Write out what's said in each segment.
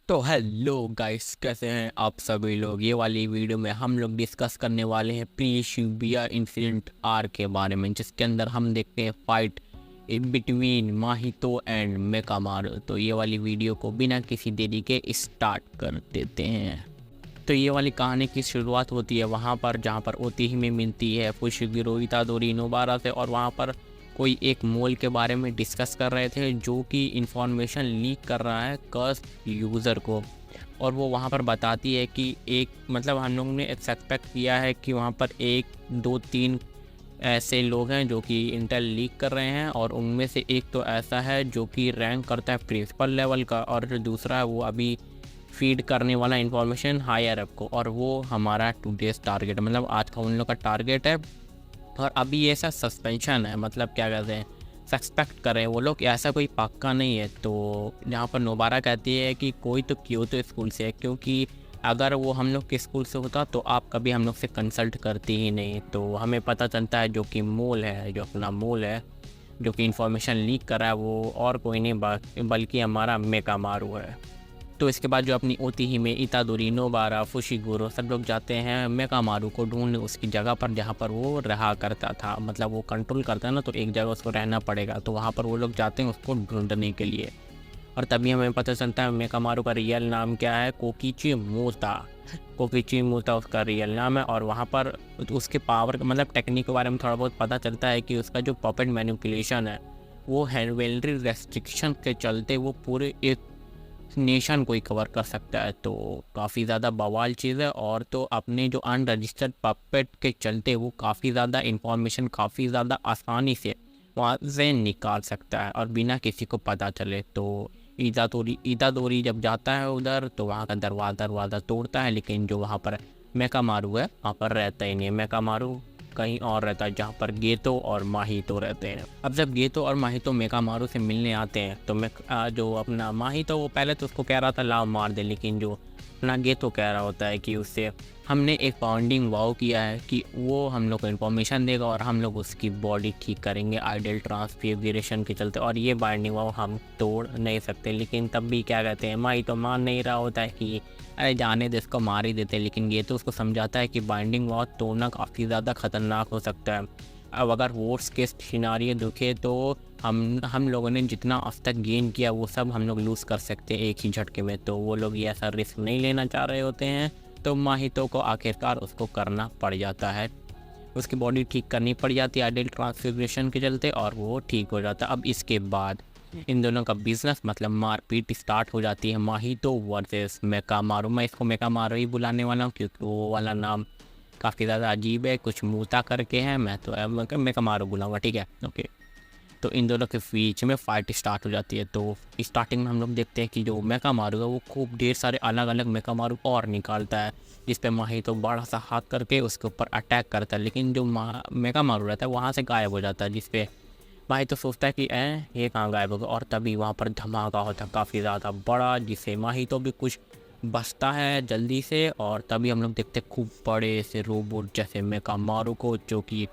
तो hello guys, कैसे हैं आप सभी लोग। ये वाली वीडियो में हम लोग डिस्कस करने वाले हैं प्री शिबुया इंसिडेंट आर के बारे में, जिसके अंदर हम देखते हैं fight in between Mahito and Mechamaru. तो ये वाली वीडियो को बिना किसी देरी के स्टार्ट कर देते हैं। तो ये वाली कहानी की शुरुआत होती है वहाँ पर जहाँ पर ओतिही मिलती है फुशिगिरो इतादोरी नोबारा से, और वहाँ पर कोई एक मॉल के बारे में डिस्कस कर रहे थे जो कि इंफॉर्मेशन लीक कर रहा है कर्स यूज़र को। और वो वहाँ पर बताती है कि एक मतलब हम लोग ने सस्पेक्ट किया है कि वहाँ पर एक दो तीन ऐसे लोग हैं जो कि इंटेल लीक कर रहे हैं, और उनमें से एक तो ऐसा है जो कि रैंक करता है प्रिंसिपल लेवल का, और जो दूसरा है वो अभी फीड करने वाला इंफॉर्मेशन हायर अप को, और वो हमारा टुडेज टारगेट मतलब आज का उन लोग का टारगेट है। और अभी ऐसा सस्पेंशन है, मतलब क्या कहते हैं, सस्पेक्ट कर रहे हैं वो लोग, ऐसा कोई पक्का नहीं है। तो यहाँ पर नोबारा कहती है कि कोई तो क्योतो स्कूल से है, क्योंकि अगर वो हम लोग के स्कूल से होता तो आप कभी हम लोग से कंसल्ट करती ही नहीं। तो हमें पता चलता है जो कि मोल है, जो अपना मोल है जो कि इंफॉर्मेशन लीक कर रहा है, वो और कोई नहीं बल्कि हमारा मेकामारू है। तो इसके बाद जो अपनी ओतिही में इतादोरी नोबारा फुशिगुरो सब लोग जाते हैं मेकामारू को ढूंढने उसकी जगह पर जहाँ पर वो रहा करता था, मतलब वो कंट्रोल करता है ना, तो एक जगह उसको रहना पड़ेगा। तो वहाँ पर वो लोग जाते हैं उसको ढूंढने के लिए, और तभी हमें पता चलता है मेकामारू का रियल नाम क्या है, कोकिची मोता। कोकिची मोता उसका रियल नाम है। और वहाँ पर उसके पावर मतलब टेक्निक के बारे में थोड़ा बहुत पता चलता है कि उसका जो पपेट मैनिपुलेशन है वो हैंडवेलरी रेस्ट्रिक्शन के चलते वो पूरे एक नेशन को ही कवर कर सकता है। तो काफ़ी ज़्यादा बवाल चीज़ है। और तो अपने जो अनरजिस्टर्ड पपेट के चलते वो काफ़ी ज़्यादा इंफॉर्मेशन काफ़ी ज़्यादा आसानी से वहाँ से निकाल सकता है और बिना किसी को पता चले। तो इतादोरी जब जाता है उधर तो वहाँ का दरवाज़ा तोड़ता है, लेकिन जो वहाँ पर मेकामारू है वहाँ पर रहता ही नहीं है। मेकामारू कहीं और रहता है जहाँ पर गेतो और माहितो रहते हैं। अब जब गेतो और माहितो मेकामारू से मिलने आते हैं तो जो अपना माहितो वो पहले तो उसको कह रहा था लाओ मार दे, लेकिन जो अपना गेतो कह रहा होता है कि उससे हमने एक बाउंडिंग वाव किया है कि वो हम लोग को इन्फॉर्मेशन देगा और हम लोग उसकी बॉडी ठीक करेंगे आइडल ट्रांसफिगरेशन के चलते, और ये बाइंडिंग वाव हम तोड़ नहीं सकते। लेकिन तब भी क्या कहते हैं, माहितो मान नहीं रहा होता है कि अरे जाने दे इसको मार ही देते, लेकिन ये तो उसको समझाता है कि बाइंडिंग वॉर तोड़ना काफ़ी ज़्यादा ख़तरनाक हो सकता है। अब अगर वोट्स के सिनारियो दिखे तो हम लोगों ने जितना अब तक गेन किया वो सब हम लोग लूज़ कर सकते हैं एक ही झटके में। तो वो लोग ये ऐसा रिस्क नहीं लेना चाह रहे होते हैं, तो माहितो को आखिरकार उसको करना पड़ जाता है, उसकी बॉडी ठीक करनी पड़ जाती है आइडल ट्रांसफिगरेशन के चलते, और वो ठीक हो जाता है। अब इसके बाद इन दोनों का बिजनेस मतलब मारपीट स्टार्ट हो जाती है, माहितो वर्सेस मेकामारू। मैं इसको मेकामारू ही बुलाने वाला हूँ क्योंकि वो वाला नाम काफ़ी ज़्यादा अजीब है, कुछ मूता करके है। मैं तो मेकामारू बुलाऊंगा, ठीक है, ओके। तो इन दोनों के बीच में फाइट स्टार्ट हो जाती है। तो स्टार्टिंग में हम लोग देखते हैं कि जो मेकामारू है वो खूब ढेर सारे अलग अलग मेकामारू और निकालता है, जिस पे माहितो बड़ा सा हाथ करके उसके ऊपर अटैक करता है, लेकिन जो मेकामारू रहता है वहाँ से गायब हो जाता है, जिस पे भाई तो सोचता है कि ये कहाँ गायब हो गया। और तभी वहाँ पर धमाका होता है काफ़ी ज़्यादा बड़ा, जिससे माही तो भी कुछ बचता है जल्दी से। और तभी हम लोग देखते हैं खूब बड़े से रोबोट जैसे मेकामारू को, जो कि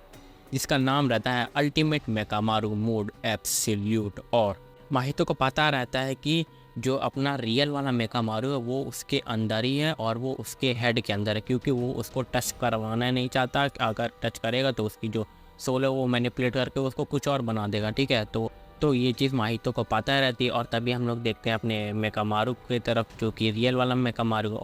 जिसका नाम रहता है अल्टीमेट मेकामारू मोड एब्सोल्यूट। और माहितो को पता रहता है कि जो अपना रियल वाला मेकामारू है वो उसके अंदर ही है और वो उसके हेड के अंदर है, क्योंकि वो उसको टच करवाना नहीं चाहता। अगर टच करेगा तो उसकी जो सोल है वो मैनिपुलेट करके उसको कुछ और बना देगा, ठीक है। तो ये चीज़ माहितो को पता रहती है। और तभी हम लोग देखते हैं अपने मेकामारू की तरफ, जो कि रियल वाला मेकामारू,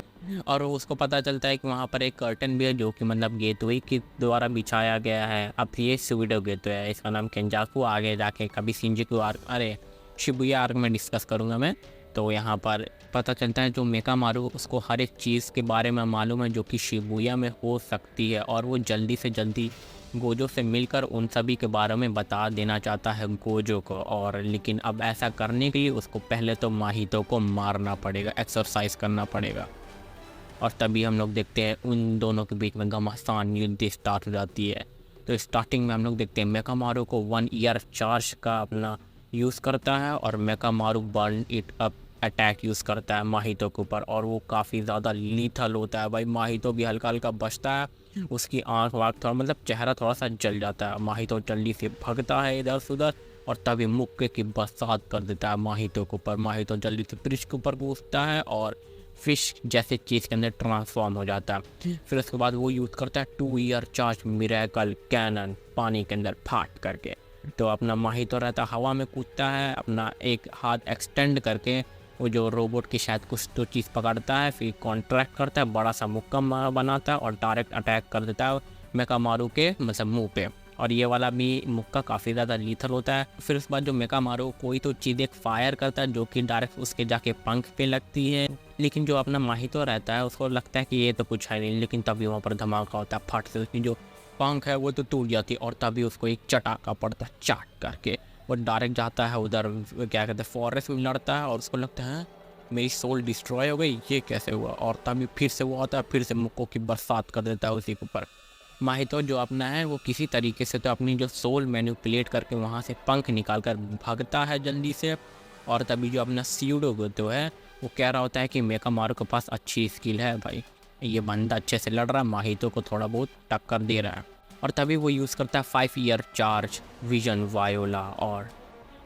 और उसको पता चलता है कि वहाँ पर एक कर्टन भी है जो कि मतलब गेटवे के द्वारा बिछाया गया है। अब ये सुविडो गेटवे है, इसका नाम केंजाकू, आगे जाके कभी शिंजुकू आर्क अरे शिबुया आर्क में डिस्कस करूँगा मैं। तो यहाँ पर पता चलता है जो मेकामारू उसको हर एक चीज़ के बारे में मालूम है जो कि शिबुया में हो सकती है, और वो जल्दी से जल्दी गोजो से मिलकर उन सभी के बारे में बता देना चाहता है गोजो को। और लेकिन अब ऐसा करने के लिए उसको पहले तो माहितो को मारना पड़ेगा, एक्सरसाइज करना पड़ेगा। और तभी हम लोग देखते हैं उन दोनों के बीच में घमासान युद्ध स्टार्ट हो जाती है। तो स्टार्टिंग में हम लोग देखते हैं मेकामारू को 1 ईयर चार्ज का अपना यूज़ करता है, और Mechamaru burn it up attack use करता है माहितो के ऊपर, और वो काफ़ी ज़्यादा लीथल होता है भाई। माहितो भी हल्का हल्का बचता है, उसकी आँख वाँख थोड़ा मतलब चेहरा थोड़ा सा जल जाता है। माहितो जल्दी से भागता है इधर से उधर, और तभी मुक्के की बरसात कर देता है माहितो के ऊपर। माहितो जल्दी से फिश के ऊपर कूदता है और फिश जैसे चीज़ के अंदर ट्रांसफॉर्म हो जाता है। फिर उसके बाद वो यूज़ करता है 2 ईयर चार्ज मिरेकल कैनन पानी के अंदर फाट करके। तो अपना माहितो रहता हवा में कूदता है, अपना एक हाथ एक्सटेंड करके वो जो रोबोट की शायद कुछ तो चीज़ पकड़ता है, फिर कॉन्ट्रैक्ट करता है, बड़ा सा मुक्का बनाता है और डायरेक्ट अटैक कर देता है मेकामारू के मतलब मुंह पे। और ये वाला भी मुक्का काफ़ी ज़्यादा लीथल होता है। फिर उसके बाद जो मेकामारू कोई तो चीज़ एक फायर करता है जो कि डायरेक्ट उसके जाके पंख पे लगती है, लेकिन जो अपना माहितो रहता है उसको लगता है कि ये तो कुछ है नहीं, लेकिन तभी वहाँ पर धमाका होता है, फट से उसकी जो पंख है वो तो टूट जाती है और तभी उसको एक चटाका पड़ता है चाट करके। वो डायरेक्ट जाता है उधर क्या कहते हैं फॉरेस्ट में लड़ता है और उसको लगता है मेरी सोल डिस्ट्रॉय हो गई, ये कैसे हुआ। और तभी फिर से वो आता है, फिर से मुक्कों की बरसात कर देता है उसी के ऊपर। माहितो जो अपना है वो किसी तरीके से तो अपनी जो सोल मैनिपुलेट करके वहाँ से पंख निकाल कर भागता है जल्दी से। और तभी जो अपना सीडो गोतो है वो कह रहा होता है कि मेकामारू के पास अच्छी स्किल है भाई, ये बंदा अच्छे से लड़ रहा है, माहितो को थोड़ा बहुत टक्कर दे रहा है। और तभी वो यूज़ करता है 5 ईयर चार्ज विजन वायोला और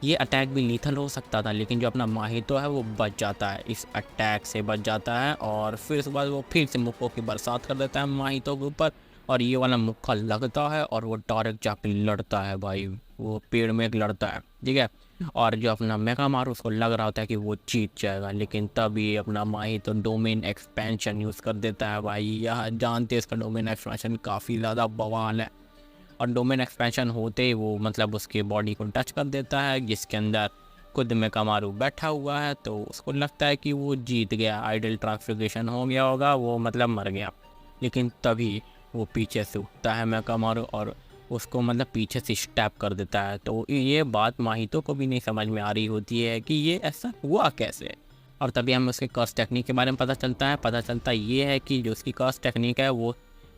ये अटैक भी लीथल हो सकता था, लेकिन जो अपना माहितो है वो बच जाता है, इस अटैक से बच जाता है। और फिर उसके बाद वो फिर से मुक्कों की बरसात कर देता है माहितो के ऊपर और ये वाला मुक्का लगता है और वो डायरेक्ट जाके लड़ता है भाई, वो पेड़ में एक लड़ता है, ठीक है। और जो अपना मेकामारू उसको लग रहा होता है कि वो जीत जाएगा, लेकिन तभी अपना माहितो डोमेन एक्सपेंशन यूज़ कर देता है भाई। यह जानते हैं इसका डोमेन एक्सपेंशन काफ़ी ज़्यादा बवाल है। और डोमेन एक्सपेंशन होते ही वो मतलब उसके बॉडी को टच कर देता है जिसके अंदर खुद मेकामारू बैठा हुआ है, तो उसको लगता है कि वो जीत गया, आइडल ट्रांसफिगरेशन हो गया होगा, वो मतलब मर गया। लेकिन तभी वो पीछे से उठता है मेकामारू और उसको मतलब पीछे से स्टैप कर देता है। तो ये बात माहितो को भी नहीं समझ में आ रही होती है कि ये ऐसा हुआ कैसे। और तभी हमें उसके कर्स टेक्निक के बारे में पता चलता ये है कि जो उसकी कर्स टेक्निक है वो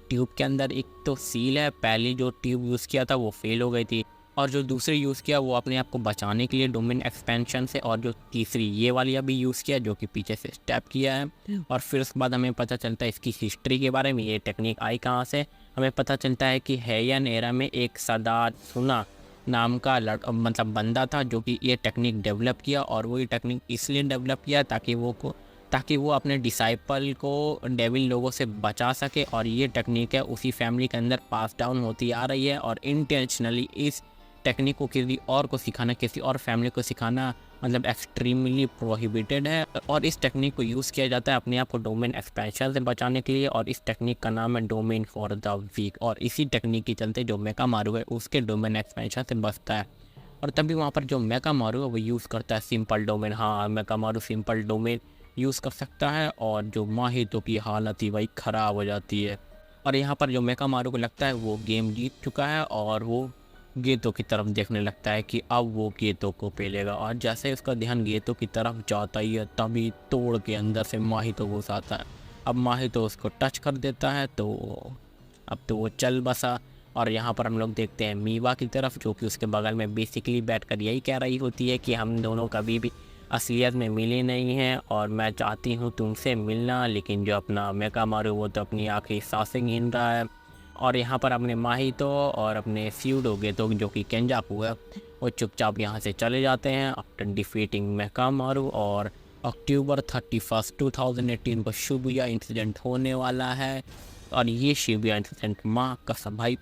ट्यूब के अंदर एक तो सील है, पहली जो ट्यूब यूज़ किया था वो फेल हो गई थी और जो दूसरी यूज़ किया वो अपने आप को बचाने के लिए डोमेन एक्सपेंशन से, और जो तीसरी ये वाली अभी यूज़ किया जो कि पीछे से स्टेप किया है। और फिर उसके बाद हमें पता चलता है इसकी हिस्ट्री के बारे में, ये टेक्निक आई कहाँ से। हमें पता चलता है कि हेयन एरा में एक सदार सुना नाम का मतलब बंदा था जो कि ये टेक्निक डेवलप किया, और वो ये टेक्निक इसलिए डेवलप किया ताकि वो अपने डिसाइपल को डेविल लोगों से बचा सके। और ये टेक्निक है उसी फैमिली के अंदर पास डाउन होती आ रही है, और इंटेंशनली इस टेक्निक को किसी और को सिखाना, किसी और फैमिली को सिखाना मतलब एक्सट्रीमली प्रोहिबिटेड है। और इस टेक्निक को यूज़ किया जाता है अपने आप को डोमेन एक्सपेंशन से बचाने के लिए, और इस टेक्निक का नाम है डोमेन फॉर द वीक। और इसी टेक्निक के चलते जो मेकामारू है उसके डोमेन एक्सपेंशन से बचता है। और तभी वहाँ पर जो मेकामारू है वो यूज़ करता है सिंपल डोमेन। हाँ, मेकामारू सिंपल डोमेन यूज़ कर सकता है और जो माहितो की हालत ही वही ख़राब हो जाती है। और यहाँ पर जो मेकामारू को लगता है वो गेम जीत चुका है और वो गेतो की तरफ देखने लगता है कि अब वो गेतो को पेलेगा। और जैसे उसका ध्यान गेतो की तरफ जाता ही है तभी तोड़ के अंदर से माहितो घुस आता है। अब माहितो उसको टच कर देता है तो अब तो वो चल बसा। और यहाँ पर हम लोग देखते हैं मीवा की तरफ जो कि उसके बगल में बेसिकली बैठकर यही कह रही होती है कि हम दोनों कभी भी असलियत में मिले नहीं हैं और मैं चाहती हूँ तुमसे मिलना। लेकिन जो अपना मेकामारू वो तो अपनी आखिरी सांसें गिन रहा है। और यहाँ पर अपने माहितो और अपने सीडो गेतो जो कि केंजाकू है वो चुपचाप यहाँ से चले जाते हैं आफ्टर डिफीटिंग मेकामारू। और अक्टूबर 31, 2018 को शिबुया इंसिडेंट होने वाला है, और ये शिबुया इंसिडेंट माँ कसम भाई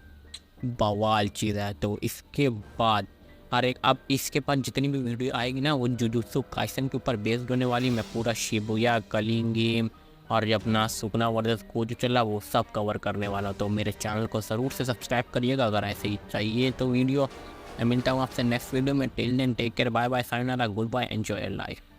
बवाल चीज़ है। तो इसके बाद अब इसके बाद जितनी भी वीडियो आएगी ना वो जुजुत्सु काइसन के ऊपर बेस्ड होने वाली। मैं पूरा शिबुया कलिंग गेम और जो अपना सुकुना वर्सेस कोजो चला वो सब कवर करने वाला। तो मेरे चैनल को ज़रूर से सब्सक्राइब करिएगा अगर ऐसे ही चाहिए तो वीडियो। मैं मिलता हूँ आपसे नेक्स्ट वीडियो में। Till then take care, bye bye, sayonara, goodbye, enjoy your life.